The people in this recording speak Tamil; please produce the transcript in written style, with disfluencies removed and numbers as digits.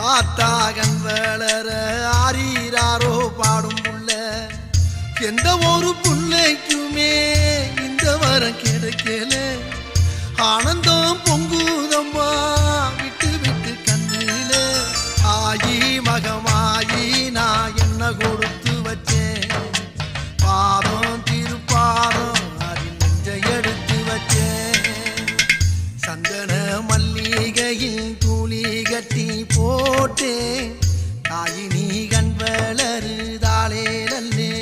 ஆத்தாகன் வளர ஆரீராரோ பாடும் புள்ள எந்த ஒரு புள்ளைக்குமே இந்த வரம் கிடைக்கல ஆனந்தம் பொங்குதம்மா விட்டு விட்டு கண்ணில ஆயி மகமாயி நான் என்ன கொடுத்து வச்சேன் பாதம் திருப்பாதம் அதில் நெஞ்ச எடுத்து வச்சேன் சந்தன மல்லிகையில் தூளி கட்டி போட்டேன் தாயினி கண் வளருதாளே நல்லே